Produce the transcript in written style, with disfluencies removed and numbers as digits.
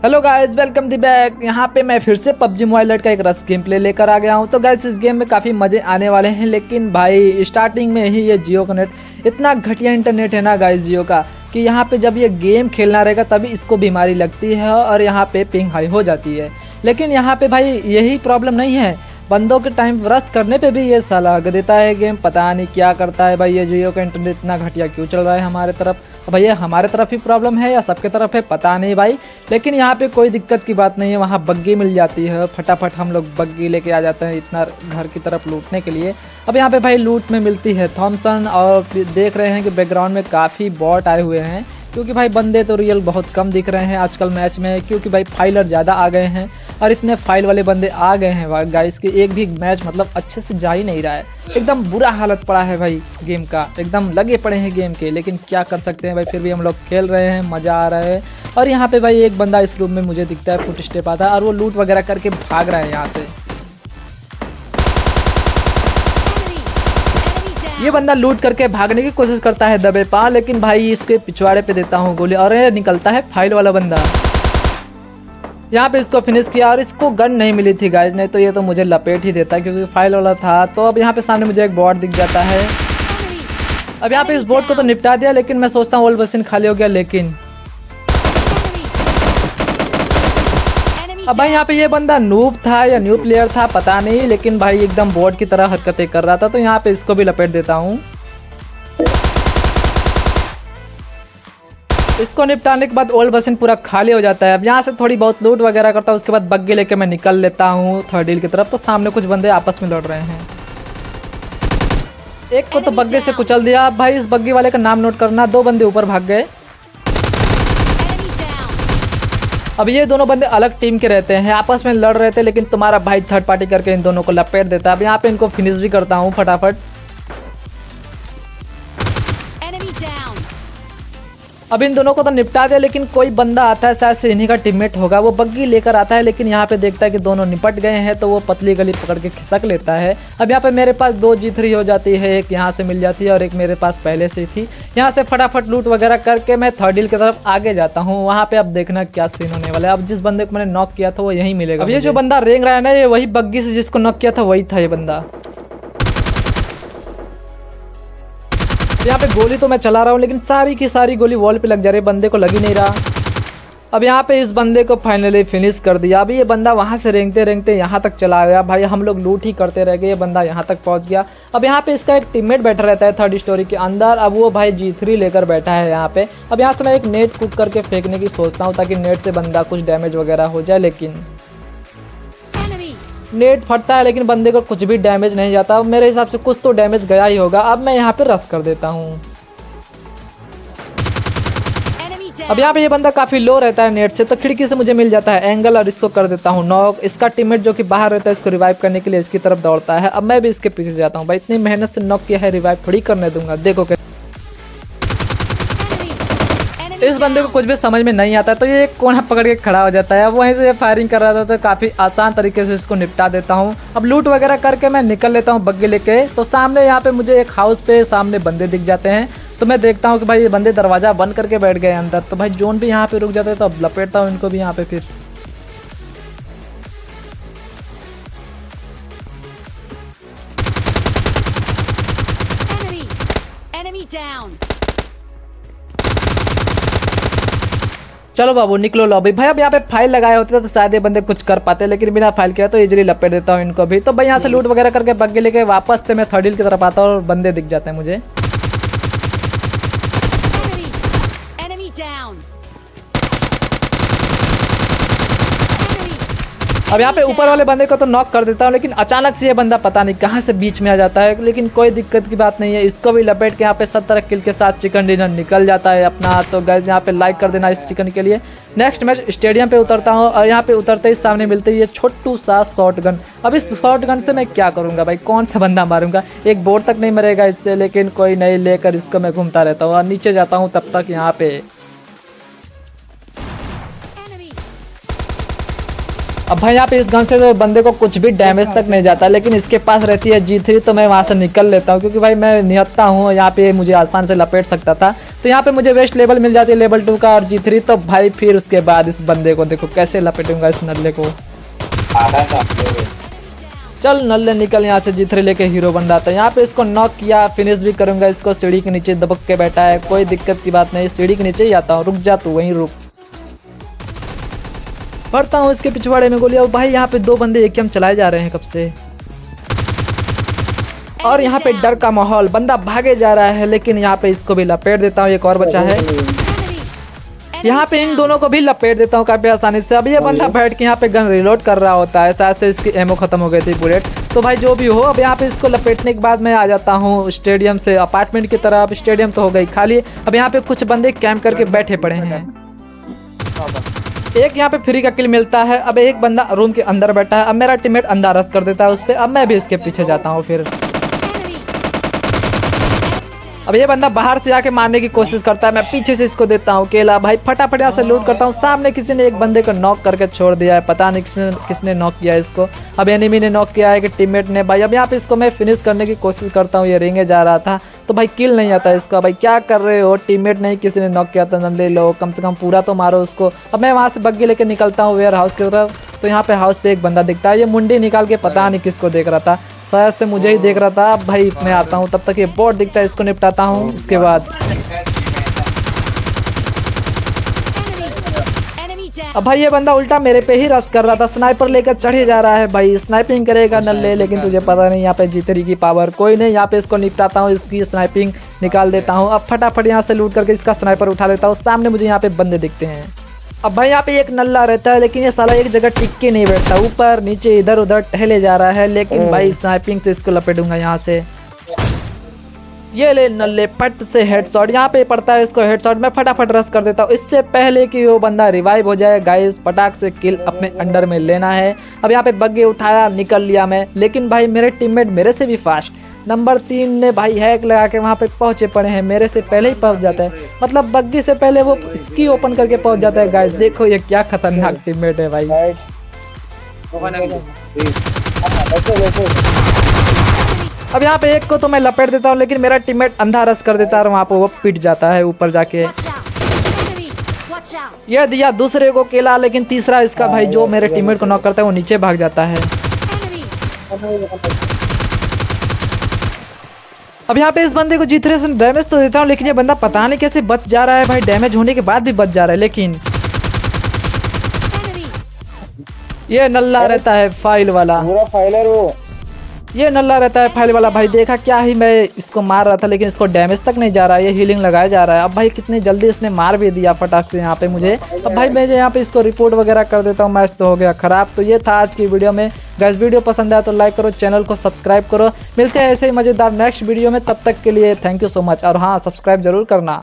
Hello guys, welcome दी back. यहाँ पे मैं फिर से पबजी मोबाइल लाइट का एक रस गेम प्ले लेकर आ गया हूँ। तो गाइस इस गेम में काफ़ी मज़े आने वाले हैं, लेकिन भाई स्टार्टिंग में ही ये जियो का नेट इतना घटिया इंटरनेट है ना गाइस जियो का, कि यहाँ पे जब ये गेम खेलना रहेगा तभी इसको बीमारी लगती है और यहाँ पे पिंग हाई हो जाती है। लेकिन यहाँ पे भाई यही प्रॉब्लम नहीं है, बंदों के टाइम रस करने पे भी ये साला हग देता है गेम। पता नहीं क्या करता है भाई, ये जियो का इंटरनेट इतना घटिया क्यों चल रहा है हमारे तरफ। भैया हमारे तरफ ही प्रॉब्लम है या सबके तरफ है पता नहीं भाई, लेकिन यहाँ पे कोई दिक्कत की बात नहीं है। वहाँ बग्गी मिल जाती है, फटाफट हम लोग बग्गी लेके आ जाते हैं इतना घर की तरफ लूटने के लिए। अब यहाँ पे भाई लूट में मिलती है थॉमसन, और देख रहे हैं कि बैकग्राउंड में काफ़ी बॉट आए हुए हैं, क्योंकि भाई बंदे तो रियल बहुत कम दिख रहे हैं आजकल मैच में, क्योंकि भाई फाइलर ज़्यादा आ गए हैं और इतने फाइल वाले बंदे आ गए हैं गाइस कि एक भी मैच मतलब अच्छे से जा ही नहीं रहा है। एकदम बुरा हालत पड़ा है भाई गेम का, एकदम लगे पड़े हैं गेम के, लेकिन क्या कर सकते हैं भाई, फिर भी हम लोग खेल रहे हैं, मज़ा आ रहा है। और यहाँ पे भाई एक बंदा इस रूम में मुझे दिखता है, फुट स्टेप आता है और वो लूट वगैरह करके भाग रहा है यहाँ से। ये बंदा लूट करके भागने की कोशिश करता है दबे पा, लेकिन भाई इसके पिछवाड़े पे देता हूँ गोली और ये निकलता है फाइल वाला बंदा। यहाँ पे इसको फिनिश किया और इसको गन नहीं मिली थी गाइस, नहीं तो ये तो मुझे लपेट ही देता क्योंकि फाइल वाला था। तो अब यहाँ पे सामने मुझे एक बॉट दिख जाता है। अब यहाँ पे इस बॉट को तो निपटा दिया, लेकिन मैं सोचता हूँ ओल्ड मशीन खाली हो गया, लेकिन अब भाई यहाँ पे ये बंदा नूब था या न्यू प्लेयर था पता नहीं, लेकिन भाई एकदम बॉट की तरह हरकतें कर रहा था। तो यहाँ पे इसको भी लपेट देता हूँ। इसको निपटाने के बाद ओल्ड मशीन पूरा खाली हो जाता है। अब यहाँ से थोड़ी बहुत लूट वगैरह करता हूँ, उसके बाद बग्गी लेके मैं निकल लेता हूँ थर्ड डील की तरफ। तो सामने कुछ बंदे आपस में लड़ रहे हैं, एक को तो बग्गी से कुचल दिया। भाई इस बग्गी वाले का नाम नोट करना, दो बंदे ऊपर भाग गए। अब ये दोनों बंदे अलग टीम के रहते हैं, आपस में लड़ रहे थे, लेकिन तुम्हारा भाई थर्ड पार्टी करके इन दोनों को लपेट देता है। अब यहाँ पे इनको फिनिश भी करता हूँ फटाफट। अब इन दोनों को तो निपटा दिया, लेकिन कोई बंदा आता है, शायद से इन्हीं का टीममेट होगा, वो बग्गी लेकर आता है, लेकिन यहाँ पे देखता है कि दोनों निपट गए हैं, तो वो पतली गली पकड़ के खिसक लेता है। अब यहाँ पे मेरे पास 2 G3 हो जाती है, एक यहाँ से मिल जाती है और एक मेरे पास पहले से थी। यहाँ से फटाफट लूट वगैरह करके मैं थर्ड डील की तरफ आगे जाता हूँ। वहाँ पे अब देखना क्या सीन होने वाला है। अब जिस बंदे को मैंने नॉक किया था वो यहीं मिलेगा। अब ये जो बंदा रेंग रहा है ना, ये वही बग्गी से जिसको नॉक किया था वही था ये बंदा। यहाँ पे गोली तो मैं चला रहा हूँ, लेकिन सारी की सारी गोली वॉल पे लग जा रही है, बंदे को लग ही नहीं रहा। अब यहाँ पे इस बंदे को फाइनली फिनिश कर दिया। अभी ये बंदा वहाँ से रेंगते रेंगते यहाँ तक चला गया। भाई हम लोग लूट ही करते रह गए, ये बंदा यहाँ तक पहुँच गया। अब यहाँ पे इसका एक टीममेट बैठा रहता है थर्ड स्टोरी के अंदर। अब वो भाई G3 लेकर बैठा है यहाँ पे। अब यहाँ से मैं एक नेट कुक करके फेंकने की सोचता हूँ, ताकि नेट से बंदा कुछ डैमेज वगैरह हो जाए, लेकिन नेट फटता है लेकिन बंदे को कुछ भी डैमेज नहीं जाता। अब मेरे हिसाब से कुछ तो डैमेज गया ही होगा। अब मैं यहाँ पे रश कर देता हूँ। अब यहाँ पे ये बंदा काफ़ी लो रहता है नेट से, तो खिड़की से मुझे मिल जाता है एंगल और इसको कर देता हूँ नॉक। इसका टीममेट जो कि बाहर रहता है इसको रिवाइव करने के लिए इसकी तरफ दौड़ता है। अब मैं भी इसके पीछे जाता हूँ। भाई इतनी मेहनत से नॉक किया है, रिवाइव थोड़ी करने दूंगा। देखो कि इस बंदे को कुछ भी समझ में नहीं आता, तो ये एक कोना पकड़ के खड़ा हो जाता है। अब वहीं से फायरिंग कर रहा था, तो काफ़ी आसान तरीके से इसको निपटा देता हूँ। अब लूट वगैरह करके मैं निकल लेता हूँ बग्गी लेके। तो सामने यहाँ पे मुझे एक हाउस पे सामने बंदे दिख जाते हैं, तो मैं देखता हूँ कि भाई ये बंदे दरवाज़ा बंद करके बैठ गए अंदर। तो भाई जोन भी यहाँ पे रुक जाते हैं, तो अब लपेटता हूँ इनको भी यहाँ पे। फिर चलो बाबू निकलो लॉबी। भाई अब यहाँ पे फाइल लगाए होते तो शायद ये बंदे कुछ कर पाते, लेकिन बिना फाइल किया तो इजीली लपेट देता हूँ इनको भी। तो भाई यहाँ से लूट वगैरह करके बग्गी लेके वापस से मैं थर्ड डील की तरफ आता हूँ और बंदे दिख जाते हैं मुझे। अब यहाँ पे ऊपर वाले बंदे को तो नॉक कर देता हूँ, लेकिन अचानक से ये बंदा पता नहीं कहाँ से बीच में आ जाता है, लेकिन कोई दिक्कत की बात नहीं है। इसको भी लपेट के यहाँ पे 70 किल के साथ चिकन डिनर निकल जाता है अपना। तो गाइस यहाँ पे लाइक कर देना इस चिकन के लिए। नेक्स्ट मैच स्टेडियम पे उतरता हूँ और यहाँ पे उतरते ही सामने मिलते ही ये छोटू सा शॉर्ट गन। अब इस शॉर्ट गन से मैं क्या करूँगा भाई, कौन सा बंदा मारूंगा, एक बोर्ड तक नहीं मरेगा इससे, लेकिन कोई नहीं लेकर इसको मैं घूमता रहता हूँ और नीचे जाता हूँ तब तक यहाँ पे। अब भाई यहाँ पे इस गन से तो बंदे को कुछ भी डैमेज तक नहीं जाता, लेकिन इसके पास रहती है G3 तो मैं वहाँ से निकल लेता हूँ, क्योंकि भाई मैं निहत्ता हूँ, यहाँ पे मुझे आसान से लपेट सकता था। तो यहाँ पे मुझे वेस्ट लेवल मिल जाती है लेवल 2 का और G3, तो भाई फिर उसके बाद इस बंदे को देखो कैसे लपेटूंगा इस नल्ले को। चल नल्ले निकल यहाँ से, G3 लेके हीरो बन रहा था। यहाँ पे इसको नॉक किया, फिनिश भी करूंगा इसको। सीढ़ी के नीचे दबक के बैठा है, कोई दिक्कत की बात नहीं, सीढ़ी के नीचे ही आता हूँ। रुक जा तू, वहीं रुक। पड़ता हूँ इसके पिछवाड़े में गोली। और भाई यहाँ पे 2 बंदे एक ही हम चलाए जा रहे हैं कब से, और यहाँ पे डर का माहौल, बंदा भागे जा रहा है, लेकिन यहाँ पे इसको भी लपेट देता हूँ। एक और बचा है, यहाँ पे इन दोनों को भी लपेट देता हूँ काफी आसानी से। अब ये बंदा बैठ के यहाँ पे गन रिलोड कर रहा होता है, शायद से इसकी एमओ खत्म हो गई थी बुलेट। तो भाई जो भी हो, अब यहाँ पे इसको लपेटने के बाद मैं आ जाता हूँ स्टेडियम से अपार्टमेंट की तरफ। स्टेडियम तो हो गई खाली, अब यहाँ पे कुछ बंदे कैंप करके बैठे पड़े हैं। एक यहाँ पे फ्री का किल मिलता है। अब एक बंदा रूम के अंदर बैठा है, अब मेरा टीममेट अंदर रश कर देता है उस पर। अब मैं भी इसके पीछे जाता हूँ। फिर अब ये बंदा बाहर से आके मारने की कोशिश करता है, मैं पीछे से इसको देता हूँ केला। भाई फटाफट यहाँ से लूट करता हूँ। सामने किसी ने एक बंदे को नॉक करके छोड़ दिया है, पता नहीं किसने नॉक किया है इसको। अब एनिमी ने नॉक किया है कि टीममेट ने। भाई अब यहाँ पे इसको मैं फिनिश करने की कोशिश करता हूँ, ये रेंगे जा रहा था तो भाई किल नहीं आता इसका। भाई क्या कर रहे हो, टीममेट नहीं किसी ने नॉक किया था, ले लो, कम से कम पूरा तो मारो उसको। अब मैं वहाँ से बग्गी लेके निकलता हूँ वेयर हाउस की तरफ। तो यहाँ पे हाउस पे एक बंदा दिखता है, ये मुंडी निकाल के पता नहीं किसको देख रहा था, शायद से मुझे ही देख रहा था। अब भाई मैं आता हूँ, तब तक ये बॉट दिखता है, इसको निपटाता हूँ। उसके बाद अब भाई ये बंदा उल्टा मेरे पे ही रश कर रहा था, स्नाइपर लेकर चढ़े जा रहा है। भाई स्नाइपिंग करेगा नल्ले, लेकिन तुझे पता नहीं यहाँ पे G3 की पावर कोई नहीं। यहाँ पे इसको निपटाता हूँ, इसकी स्नाइपिंग निकाल देता हूँ। अब फटाफट यहाँ से लूट करके इसका स्नाइपर उठा लेता हूँ। सामने मुझे यहाँ पे बंदे दिखते हैं। अब भाई यहाँ पे एक नल्ला रहता है, लेकिन ये साला एक जगह टिक के नहीं बैठता, ऊपर नीचे इधर उधर टहले जा रहा है। लेकिन भाई स्नाइपिंग से इसको लपेटूंगा यहाँ से। ये ले नल्ले, फट से हेडशॉट, यहाँ पे पड़ता है इसको हेडशॉट। मैं फटाफट रश कर देता हूँ इससे पहले कि वो बंदा रिवाइव हो जाए। गाइस फटाक से किल अपने अंडर में लेना है। अब यहाँ पे बग्गी उठाया, निकल लिया मैं, लेकिन भाई मेरे टीममेट मेरे से भी फास्ट। नंबर 3 ने भाई हैक लगा के वहाँ पे पहुँचे पड़े हैं, मेरे से पहले ही पहुँच जाता है, मतलब बग्गी से पहले वो इसकी ओपन करके पहुँच जाता है। गाइस देखो ये क्या खतरनाक टीममेट है भाई। अब यहाँ पे एक को तो मैं लपेट देता हूँ, लेकिन मेरा टीममेट अंधा रस कर देता है और वहाँ पे वो पिट जाता है ऊपर जाके। ये दिया दूसरे को केला, लेकिन तीसरा इसका भाई जो मेरे टीममेट को नॉक करता है वो नीचे भाग जाता है। अब यहाँ पे इस बंदे को G3 से डैमेज तो देता हूँ, लेकिन ये बंदा पता नहीं कैसे बच जा रहा है भाई, डैमेज होने के बाद भी बच जा रहा है। लेकिन ये नल्ला रहता है फाइल वाला, पूरा फाइलर वो, ये नल्ला रहता है फाइल वाला। भाई देखा क्या ही मैं इसको मार रहा था, लेकिन इसको डैमेज तक नहीं जा रहा है, ये हीलिंग लगाया जा रहा है। अब भाई कितनी जल्दी इसने मार भी दिया फटाक से यहाँ पे मुझे। अब भाई मैं यहाँ पे इसको रिपोर्ट वगैरह कर देता हूँ, मैच तो हो गया खराब। तो ये था आज की वीडियो में। गाइस वीडियो पसंद आया तो लाइक करो, चैनल को सब्सक्राइब करो। मिलते हैं ऐसे ही मज़ेदार नेक्स्ट वीडियो में, तब तक के लिए थैंक यू सो मच। और हाँ सब्सक्राइब जरूर करना।